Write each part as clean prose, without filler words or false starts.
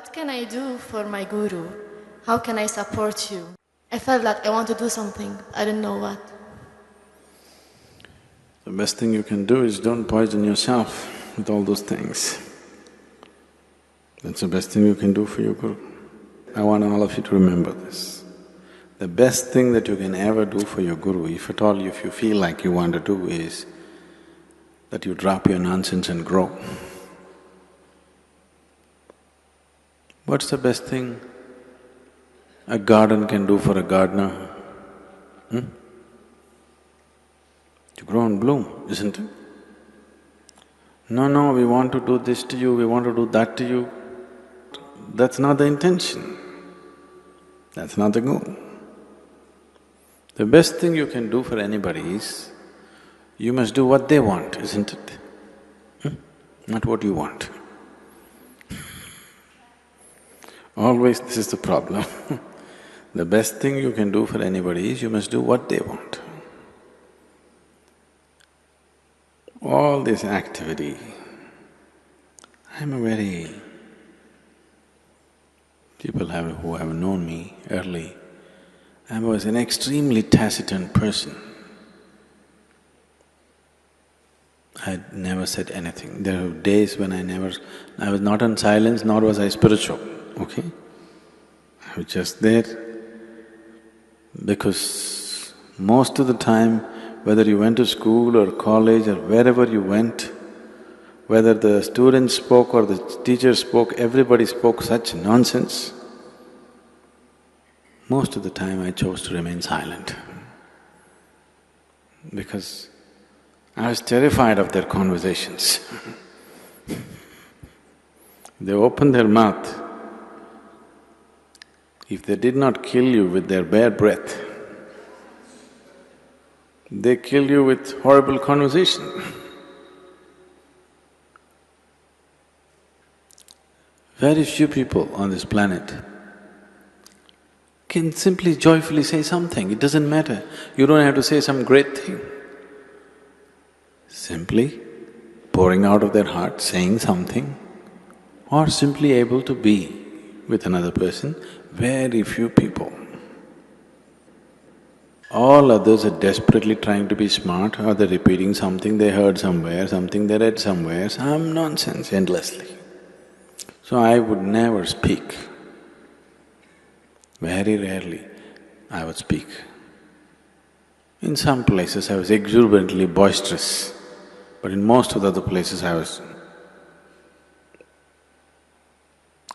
What can I do for my guru? How can I support you? I felt like I want to do something, I didn't know what. The best thing you can do is don't poison yourself with all those things. That's the best thing you can do for your guru. I want all of you to remember this. The best thing that you can ever do for your guru, if at all if you feel like you want to do, is that you drop your nonsense and grow. What's the best thing a garden can do for a gardener? To grow and bloom, isn't it? No, we want to do this to you, we want to do that to you. That's not the intention. That's not the goal. The best thing you can do for anybody is, you must do what they want, isn't it? Not what you want. Always this is the problem. The best thing you can do for anybody is, you must do what they want. All this activity, I'm a very… people who have known me early, I was an extremely taciturn person. I never said anything. There were days when I was not on silence, nor was I spiritual, okay? I was just there because most of the time, whether you went to school or college or wherever you went, whether the students spoke or the teachers spoke, everybody spoke such nonsense. Most of the time I chose to remain silent because I was terrified of their conversations. They opened their mouth. If they did not kill you with their bare breath, they kill you with horrible conversation. Very few people on this planet can simply joyfully say something, it doesn't matter. You don't have to say some great thing. Simply pouring out of their heart, saying something, or simply able to be with another person, very few people. All others are desperately trying to be smart, or they're repeating something they heard somewhere, something they read somewhere, some nonsense endlessly. So I would never speak. Very rarely I would speak. In some places I was exuberantly boisterous, but in most of the other places I was…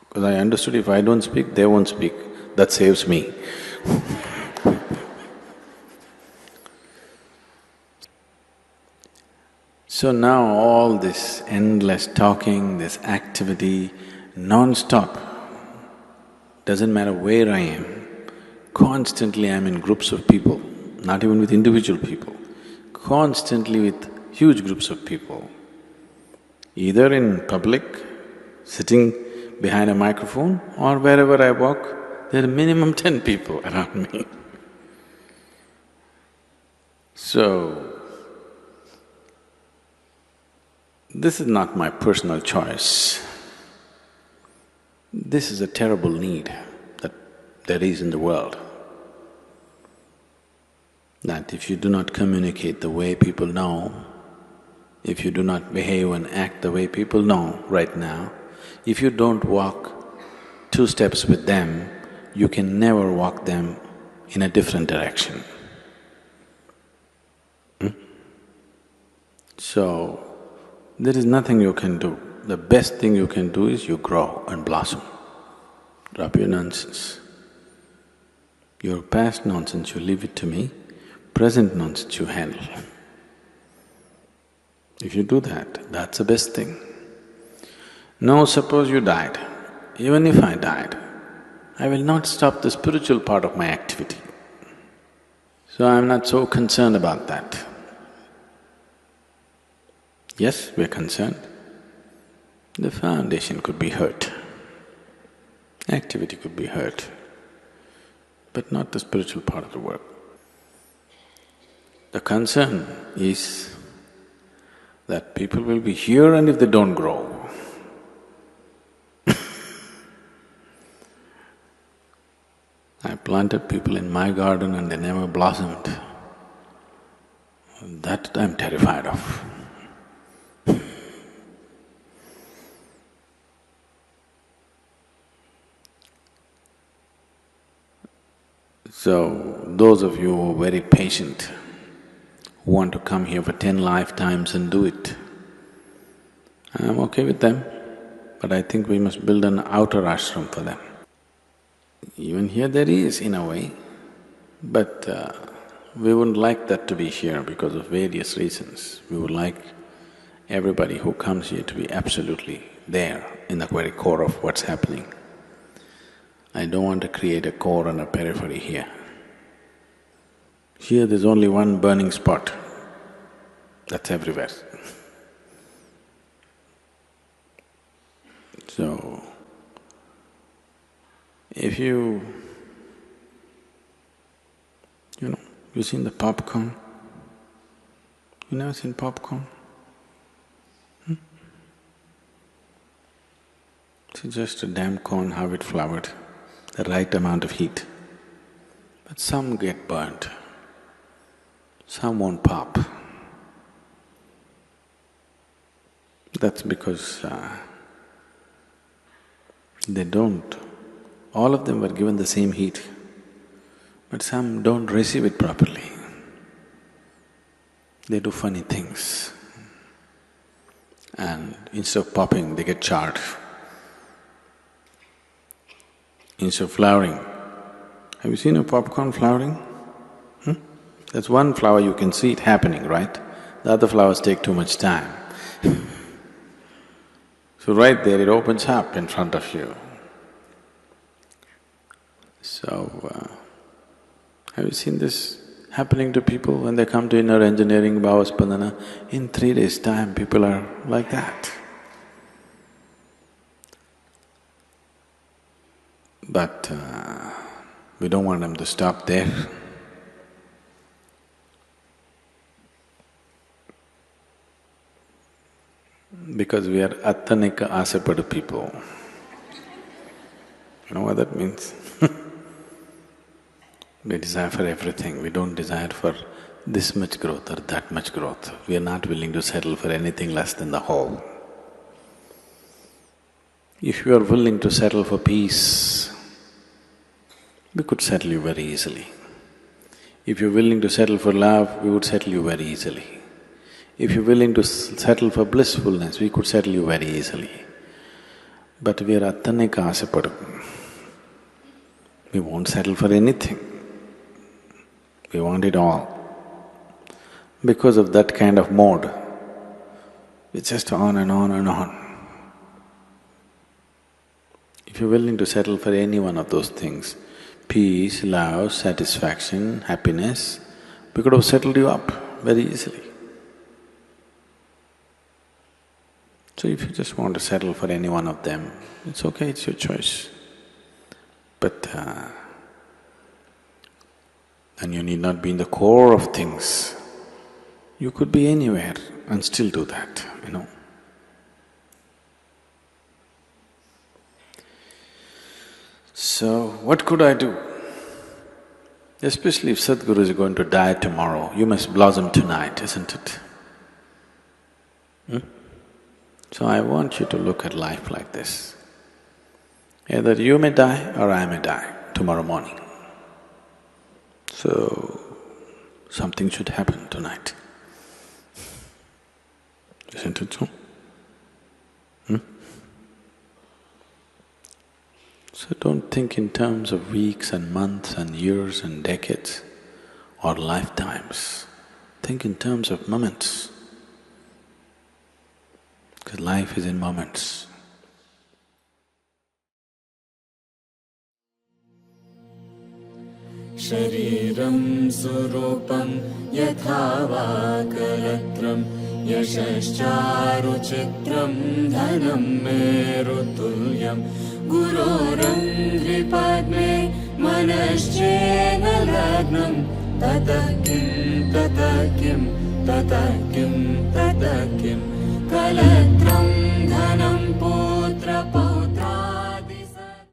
because I understood if I don't speak, they won't speak, that saves me. So now all this endless talking, this activity, non-stop, doesn't matter where I am, constantly I'm in groups of people, not even with individual people, constantly with huge groups of people, either in public, sitting behind a microphone, or wherever I walk, there are minimum 10 people around me. So, this is not my personal choice. This is a terrible need that there is in the world. That if you do not communicate the way people know, if you do not behave and act the way people know right now, if you don't walk 2 steps with them, you can never walk them in a different direction. So, there is nothing you can do. The best thing you can do is you grow and blossom. Drop your nonsense. Your past nonsense, you leave it to me, present nonsense you handle. If you do that, that's the best thing. Now suppose you died. Even if I died, I will not stop the spiritual part of my activity. So I'm not so concerned about that. Yes, we're concerned. The foundation could be hurt, activity could be hurt, but not the spiritual part of the work. The concern is that people will be here and if they don't grow, planted people in my garden and they never blossomed. That I'm terrified of. So, those of you who are very patient, who want to come here for 10 lifetimes and do it, I'm okay with them, but I think we must build an outer ashram for them. Even here there is, in a way, but we wouldn't like that to be here because of various reasons. We would like everybody who comes here to be absolutely there in the very core of what's happening. I don't want to create a core and a periphery here. Here there's only one burning spot, that's everywhere. So, if you've seen the popcorn? You never seen popcorn? It's just a damn corn, how it flowered, the right amount of heat. But some get burnt, some won't pop. That's because they don't. All of them were given the same heat, but some don't receive it properly. They do funny things, and instead of popping, they get charred. Instead of flowering, have you seen a popcorn flowering? That's one flower you can see it happening, right? The other flowers take too much time. So right there it opens up in front of you. So, have you seen this happening to people when they come to inner engineering, Bhavaspandana? In 3 days' time, people are like that. But we don't want them to stop there. Because we are attanika asapadu people. You know what that means? We desire for everything, we don't desire for this much growth or that much growth. We are not willing to settle for anything less than the whole. If you are willing to settle for peace, we could settle you very easily. If you're willing to settle for love, we would settle you very easily. If you're willing to settle for blissfulness, we could settle you very easily. But we are attanika asapadu. We won't settle for anything. We want it all. Because of that kind of mode, it's just on and on and on. If you're willing to settle for any one of those things, peace, love, satisfaction, happiness, we could have settled you up very easily. So if you just want to settle for any one of them, it's okay, it's your choice. But and you need not be in the core of things. You could be anywhere and still do that, you know. So, what could I do? Especially if Sadhguru is going to die tomorrow, you must blossom tonight, isn't it? So I want you to look at life like this. Either you may die or I may die tomorrow morning. So, something should happen tonight. Isn't it so? So don't think in terms of weeks and months and years and decades or lifetimes. Think in terms of moments. Because life is in moments. Shariram surupam yatha va kalatram yashascharuchitram dhanam merutulyam guroram dvipadme manaschena lagnam tata kim